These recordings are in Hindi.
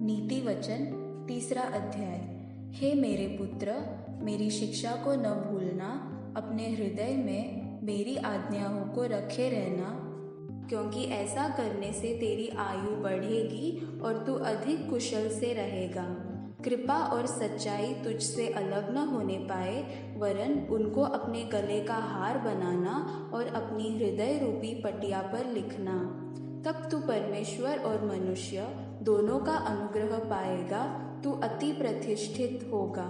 नीति वचन 3 अध्याय। हे मेरे पुत्र, मेरी शिक्षा को न भूलना, अपने हृदय में मेरी आज्ञाओं को रखे रहना, क्योंकि ऐसा करने से तेरी आयु बढ़ेगी और तू अधिक कुशल से रहेगा। कृपा और सच्चाई तुझसे अलग न होने पाए, वरन उनको अपने गले का हार बनाना और अपनी हृदय रूपी पटिया पर लिखना। तब तू परमेश्वर और मनुष्य दोनों का अनुग्रह पाएगा, तू अति प्रतिष्ठित होगा।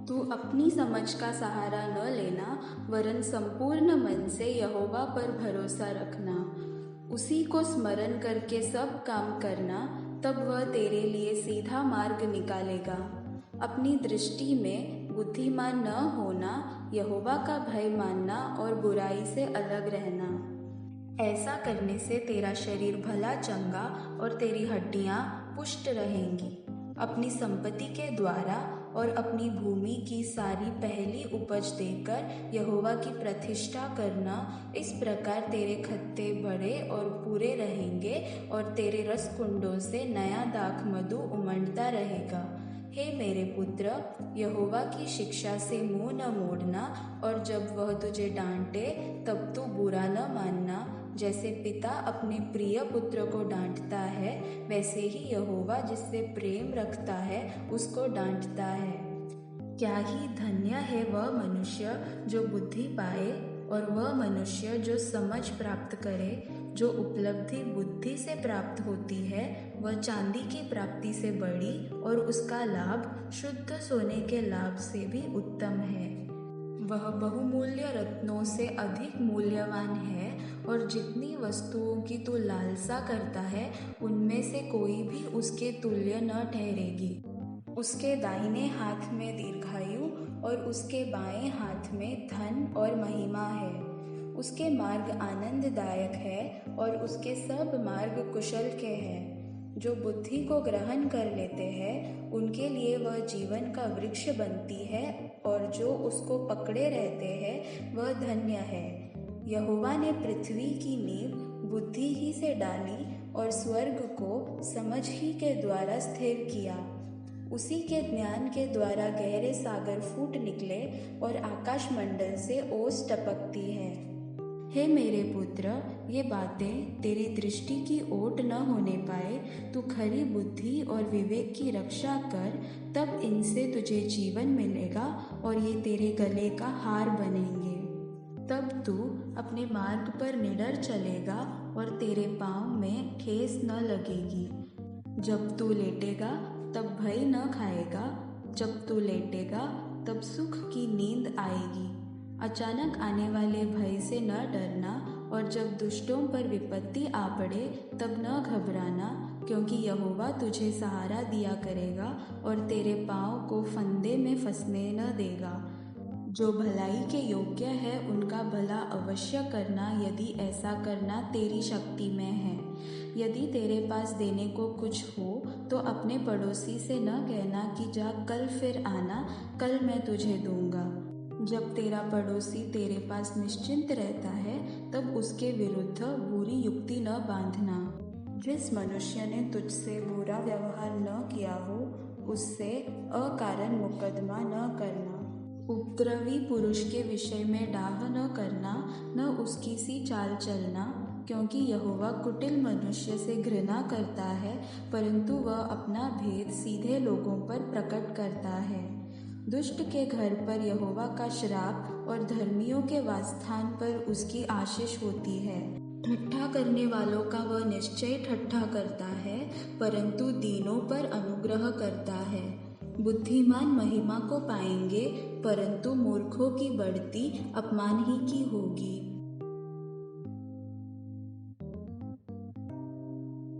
तू अपनी समझ का सहारा न लेना, वरन संपूर्ण मन से यहोवा पर भरोसा रखना। उसी को स्मरण करके सब काम करना, तब वह तेरे लिए सीधा मार्ग निकालेगा। अपनी दृष्टि में बुद्धिमान न होना, यहोवा का भय मानना और बुराई से अलग रहना। ऐसा करने से तेरा शरीर भला चंगा और तेरी हड्डियां पुष्ट रहेंगी। अपनी संपत्ति के द्वारा और अपनी भूमि की सारी पहली उपज देकर यहोवा की प्रतिष्ठा करना। इस प्रकार तेरे खत्ते बड़े और पूरे रहेंगे और तेरे रसकुंडों से नया दाख मधु उमड़ता रहेगा। हे मेरे पुत्र, यहोवा की शिक्षा से मुंह न मोड़ना, और जब वह तुझे डांटे तब तू बुरा न मानना। जैसे पिता अपने प्रिय पुत्र को डांटता है, वैसे ही यहोवा जिससे प्रेम रखता है उसको डांटता है। क्या ही धन्य है वह मनुष्य जो बुद्धि पाए, और वह मनुष्य जो समझ प्राप्त करे। जो उपलब्धि बुद्धि से प्राप्त होती है वह चांदी की प्राप्ति से बड़ी, और उसका लाभ शुद्ध सोने के लाभ से भी उत्तम है। वह बहुमूल्य रत्नों से अधिक मूल्यवान है, और जितनी वस्तुओं की तू लालसा करता है उनमें से कोई भी उसके तुल्य न ठहरेगी। उसके दाहिने हाथ में दीर्घायु और उसके बाएं हाथ में धन और महिमा है। उसके मार्ग आनंददायक है और उसके सब मार्ग कुशल के हैं। जो बुद्धि को ग्रहण कर लेते हैं उनके लिए वह जीवन का वृक्ष बनती है, और जो उसको पकड़े रहते हैं वह धन्य है। यहोवा ने पृथ्वी की नींव बुद्धि ही से डाली, और स्वर्ग को समझ ही के द्वारा स्थिर किया। उसी के ज्ञान के द्वारा गहरे सागर फूट निकले और आकाश मंडल से ओस टपकती है। हे मेरे पुत्र, ये बातें तेरी दृष्टि की ओट न होने पाए। तू खरी बुद्धि और विवेक की रक्षा कर, तब इनसे तुझे जीवन मिलेगा और ये तेरे गले का हार बनेंगे। तब तू अपने मार्ग पर निडर चलेगा और तेरे पाँव में ठेस न लगेगी। जब तू लेटेगा तब भय न खाएगा, जब तू लेटेगा तब सुख की नींद आएगी। अचानक आने वाले भय से न डरना, और जब दुष्टों पर विपत्ति आ पड़े तब न घबराना, क्योंकि यहोवा तुझे सहारा दिया करेगा और तेरे पाँव को फंदे में फंसने न देगा। जो भलाई के योग्य है उनका भला अवश्य करना, यदि ऐसा करना तेरी शक्ति में है। यदि तेरे पास देने को कुछ हो तो अपने पड़ोसी से न कहना कि जा कल फिर आना, कल मैं तुझे दूंगा। जब तेरा पड़ोसी तेरे पास निश्चिंत रहता है तब उसके विरुद्ध बुरी युक्ति न बांधना। जिस मनुष्य ने तुझसे बुरा व्यवहार न किया हो उससे अकारण मुकदमा न करना। उपद्रवी पुरुष के विषय में डाह न करना, न उसकी सी चाल चलना, क्योंकि यहोवा कुटिल मनुष्य से घृणा करता है, परंतु वह अपना भेद सीधे लोगों पर प्रकट करता है। दुष्ट के घर पर यहोवा का श्राप और धर्मियों के वासस्थान पर उसकी आशीष होती है। ठट्ठा करने वालों का वह निश्चय ठट्ठा करता है, परंतु दीनों पर अनुग्रह करता है। बुद्धिमान महिमा को पाएंगे, परंतु मूर्खों की बढ़ती अपमान ही की होगी।